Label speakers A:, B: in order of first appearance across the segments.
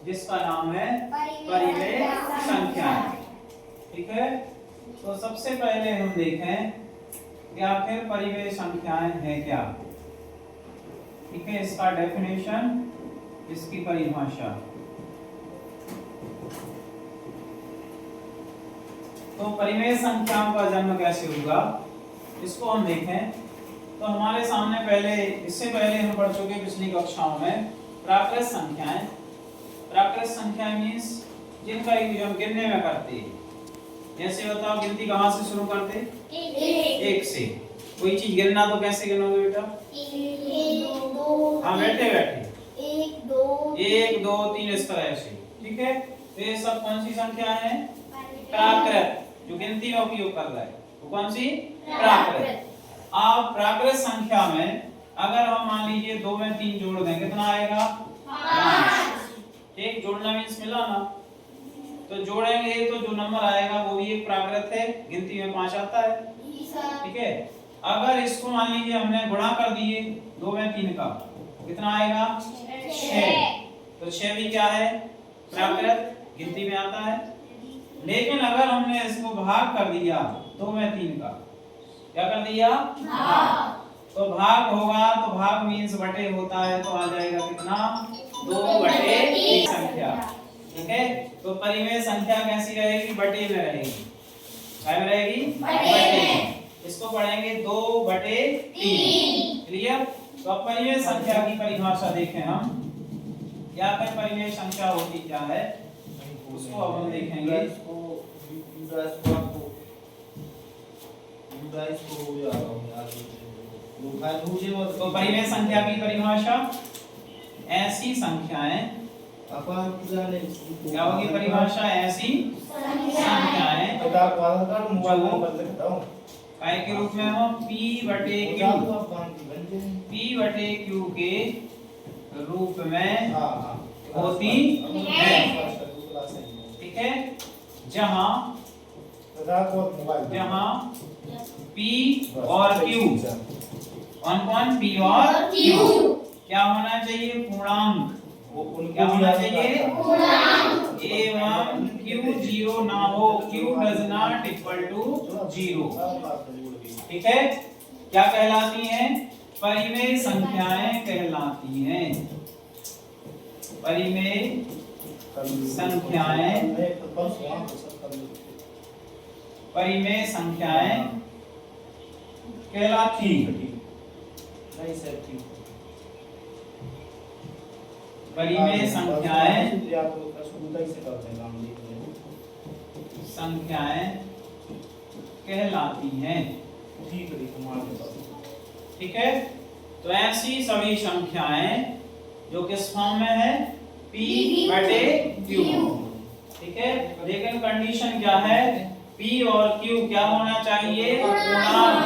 A: जिसका नाम है परिमेय संख्याएं। ठीक है, तो सबसे पहले हम देखें कि आखिर परिमेय संख्याएं हैं क्या। ठीक है, इसका डेफिनेशन, इसकी परिभाषा। तो परिमेय संख्याओं का जन्म कैसे हुआ इसको हम देखें। तो हमारे सामने पहले, इससे पहले हम पढ़ चुके पिछली कक्षाओं में प्राकृत संख्याएं। प्राकृत संख्याएं मींस जिनका यूज हम गिनने में करते हैं। जैसे बताओ, गिनती कहाँ से शुरू करते? एक से। कोई चीज गिनना तो कैसे गिनोगे बेटा? हाँ, बैठे बैठे 1 2 3 इस तरह से। ठीक है, तो ये सब कौन सी संख्या है? प्राकृत, जो गिनती में उपयोग कर रहा है वो कौन सी? प्राकृत। आप प्राकृत संख्या में अगर हम मान लीजिए 2 में 3 जोड़ दें, कितना आएगा? 5। ठीक, जोड़ना मींस मिलाना। तो जोड़ेंगे तो जो नंबर आएगा वो भी एक प्राकृत है, गिनती में 5 आता है। ठीक है, अगर इसको मान लीजिए हमने गुणा कर दिए 2 में 3 का, कितना आएगा? 6। तो 6 भी क्या है? प्राकृत, गिनती में आता है। लेकिन अगर हमने इसको भाग कर दिया 2 में 3 का, क्या कर दिया? भाग। तो भाग होगा तो भाग मींस बटे होता है, तो आ जाएगा कितना? 2/3 संख्या। ठीक है, तो परिमेय संख्या कैसी रहेगी? बटे में रहेगी। क्या में रहेगी? बटे। इसको पढ़ेंगे 2/3। क्लियर? तो अब परिमेय संख्या की परिभाषा देखें हम। या फिर परिमेय संख्या होती क्या है उसको अब हम देखेंगे। तो परिमेय संख्या की परिभाषा, ऐसी संख्याएं, क्या होगी परिभाषा? ऐसी संख्याएं काय के रूप में हो? P/Q, P/Q के रूप में होती है। ठीक है, जहां P और Q, कौन? P और Q क्या होना चाहिए? पूर्णांक। क्या होना चाहिए? पूर्णांक। एवं Q 0 ना हो, Q does not equal to 0। ठीक है, क्या कहलाती हैं? परिमेय संख्याएं कहलाती हैं। परिमेय संख्याएं, परिमेय संख्याएं कहलाती हैं। परिमेय संख्याएं कहलाती हैं। ठीक है, तो ऐसी सभी संख्याएं जो किस फॉर्म में है? P/Q। ठीक है, लेकिन कंडीशन क्या है? P और Q क्या होना चाहिए? पूर्णांक।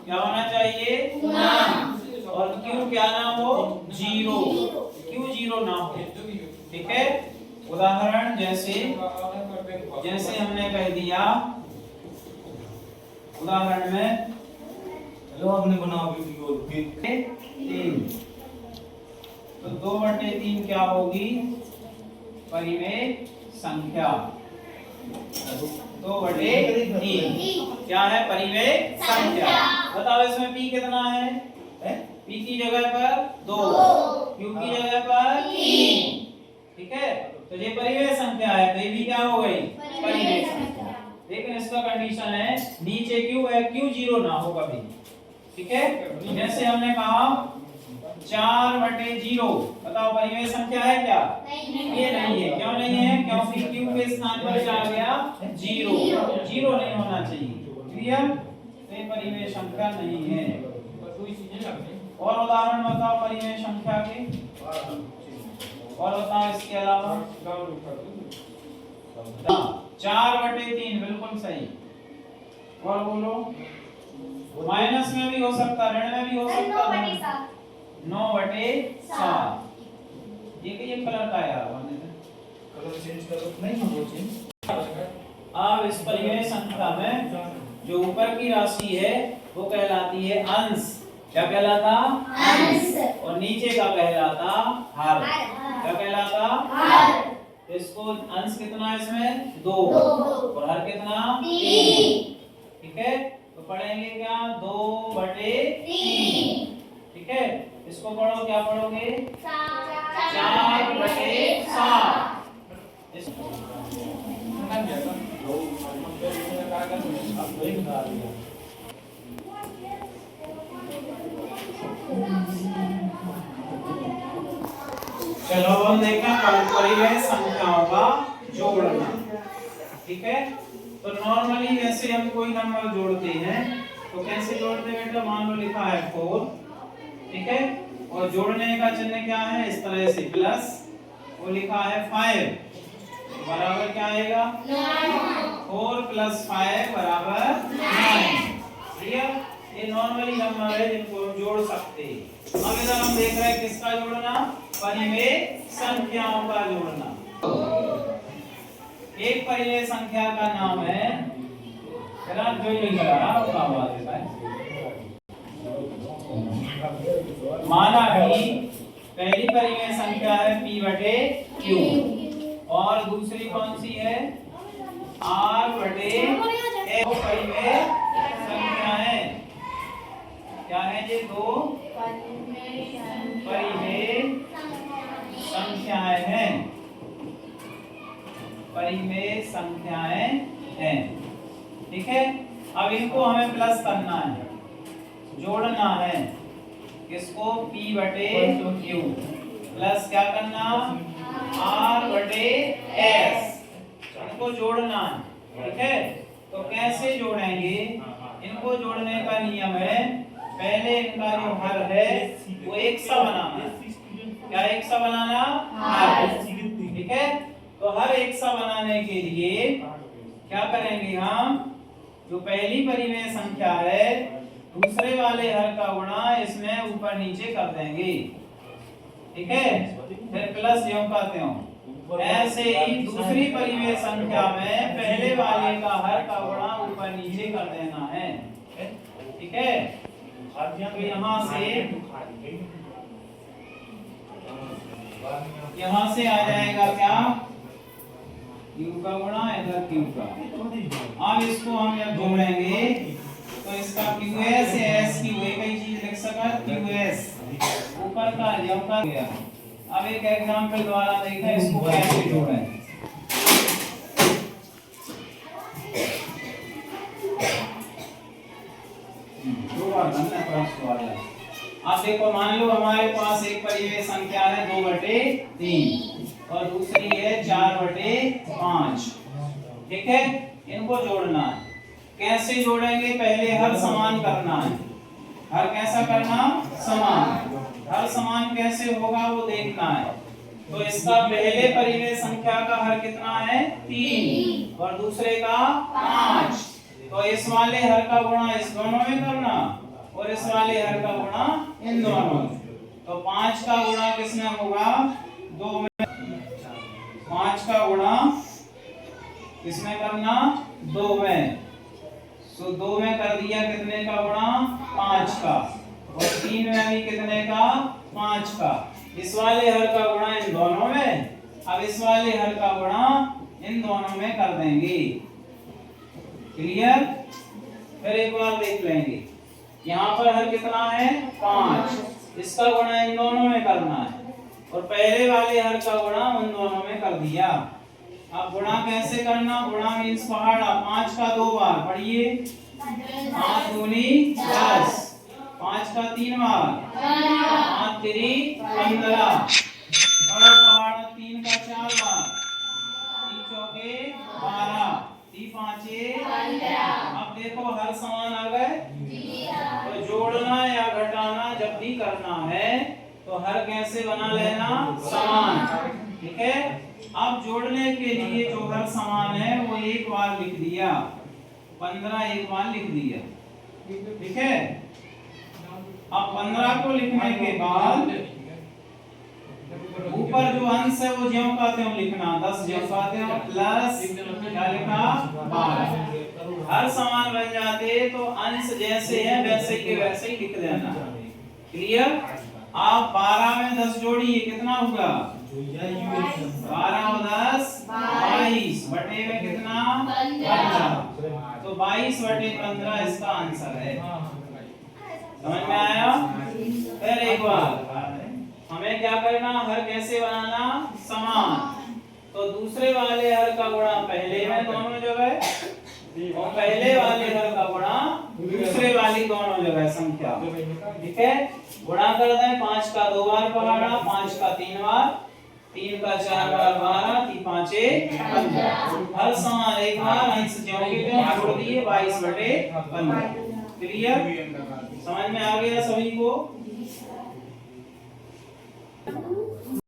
A: क्या होना चाहिए? पूर्णांक। और Q क्या ना हो? 0। Q 0 ना हो। ठीक है, उदाहरण जैसे हमने कह दिया, उदाहरण में
B: लो आपने बनाओ वीडियो
A: 3, तो 2/3 क्या होगी? परिमेय संख्या। 2/3 क्या है? परिमेय संख्या। बताओ इसमें P कितना है? P की जगह पर 2, Q की जगह पर 3। ठीक है, तो ये परिमेय संख्या है, तो ये भी क्या हो गई? परिमेय संख्या। लेकिन इसका कंडीशन है नीचे Q है, Q 0 ना हो कभी। ठीक है, जैसे हमने कहा 4/0, बताओ परिमेय संख्या है क्या? ये नहीं है। क्यों नहीं है? क्योंकि Q के स्थान पर क्या आ गया? 0। 0 नहीं होना चाहिए। क्लियर? तो ये परिमेय संख्या नहीं है। और उदाहरण बताओ परिमेय संख्या के, और बताओ इसके अलावा। 4/3 बिल्कुल सही। और बोलो, माइनस में भी हो सकता, ऋण में भी हो सकता। 9/7। ये कलर का है यार,
B: कलर चेंज करो। नहीं हो चेंज।
A: अब इस परिमेय संख्या में जो ऊपर की राशि है वो कहलाती है अंश। क्या कहलाता? अंश। और नीचे का कहलाता हर। क्या कहलाता? हर। तो इसको अंश कितना है इसमें 2
C: दो।
A: और हर कितना
C: 3।
A: ठीक है, तो पढ़ेंगे क्या 2/3। ठीक है, इसको पढ़ो, क्या पढ़ोगे 4/7। चलो हम देखें परिमेय संख्याओं का जोड़ना। ठीक है, तो नॉर्मली जैसे हम कोई नंबर जोड़ते हैं तो कैसे जोड़ते हैं बेटा, मान लो लिखा है 4, ठीक है, और जोड़ने का चिन्ह क्या है, इस तरह से प्लस, वो लिखा है 5 बराबर क्या आएगा 4 + 5 = 9। क्लियर, ये नॉर्मली नंबर है जिनको हम जोड़ सकते हैं। अब इधर हम देख रहे हैं किसका जोड़ना, परिमेय संख्याओं का जोड़ना। एक परिमेय संख्या का नाम है, जो लिख रहा है उसका आवाज देता है। माना कि पहली परिमेय संख्या है p/q और दूसरी कौन सी है r/s। दो परिमेय संख्या है, क्या है ये, दो परिमेय संख्याएं हैं, परिमेय संख्याएं हैं। ठीक है, अब इनको हमें प्लस करना है, जोड़ना है, किसको p/q प्लस क्या करना r/s, इनको जोड़ना है। ठीक है, तो कैसे जोड़ेंगे, इनको जोड़ने का नियम है, पहले इनका जो हर है वो एक सा बनाना है। क्या एक सा बनाना, हर। ठीक है, तो हर एक सा बनाने के लिए क्या करेंगे, हम जो पहली परिमेय संख्या है दूसरे वाले हर का गुणा इसमें ऊपर नीचे कर देंगे। ठीक है, फिर प्लस ज्यों का त्यों। ऐसे ही दूसरी परिमेय संख्या में पहले वाले का हर का गुणा ऊपर नीचे कर देना है। ठीक है, तो यहाँ से आ जाएगा क्या, q का गुणा इधर q का। अब इसको हम जब जोड़ेंगे तो इसका qs s की एक ही चीज लिख सका, qs ऊपर का जब का गया। अब एक एग्जांपल द्वारा देखें इसको कैसे जोड़ें। आप देखो, मान लो हमारे पास एक परिमेय संख्या है 2/3 और दूसरी है 4/5। ठीक है, इनको जोड़ना है, कैसे जोड़ेंगे, पहले हर समान करना है। हर कैसा करना, समान। हर समान कैसे होगा वो देखना है। तो इसका पहले परिमेय संख्या का हर कितना है 3 और दूसरे का 5। तो इस वाले हर का गुणा इस दोनों में करना और इस वाले हर का गुणा इन दोनों में। तो 5 का गुणा किसमें होगा, 2 में। 5 का गुणा किसमें करना, 2 में। तो 2 में कर दिया कितने का गुणा, 5 का, और 3 में भी कितने का, 5 का। इस वाले हर का गुणा इन दोनों में, अब इस वाले हर का गुणा इन दोनों में कर देंगे। क्लियर, फिर एक बार देख लेंगे, यहाँ पर हर कितना है 5, इसका गुणा इन दोनों में करना है और पहले वाले हर का गुणा उन दोनों में कर दिया। अब गुणा कैसे करना, गुणा मींस पहाड़ा, 5 का 2 बार पढ़िए, 5 दूनी 10, 5 का 3 बार, 5 3 15, और पहाड़ा 3 का 4 बार, 3 चौके 12, 3 पांचे 15। अब देखो हर समान आ गए। तो जोड़ना या घटाना जब भी करना है तो हर कैसे बना लेना, समान। ठीक है, अब जोड़ने के लिए जो हर समान है वो एक बार लिख दिया, 15 एक बार लिख दिया। ठीक है, अब 15 को लिखने के बाद ऊपर जो अंश है वो ज्यों का त्यों लिखना, 10 ज्यों का त्यों प्लस क्या लिखा 12। हर समान बन जाते तो अंश जैसे है वैसे के वैसे ही लिख देना। क्लियर, आप 12 में 10 जोड़िए कितना होगा, 12 और 10 बटे में कितना 15, तो 22 बटे 15 इसका आंसर है। समझ में आया? फिर एक बार हमें क्या करना, हर कैसे बनाना, समान। तो दूसरे वाले हर का गुणा पहले में दोनों जगह, और पहले वाले हर का गुणा दूसरे वाली दोनों जगह संख्या। ठीक है, गुणा कर दें। 5 का 2 बार पहाड़ा, 5 का 3 बार, 3 का 4 बार 12, 3 5 15। हर समान एक बार अंश ज्यों के त्यों जोड़ दिए 22 बटे 15। क्लियर? समझ में आ गया सभी को?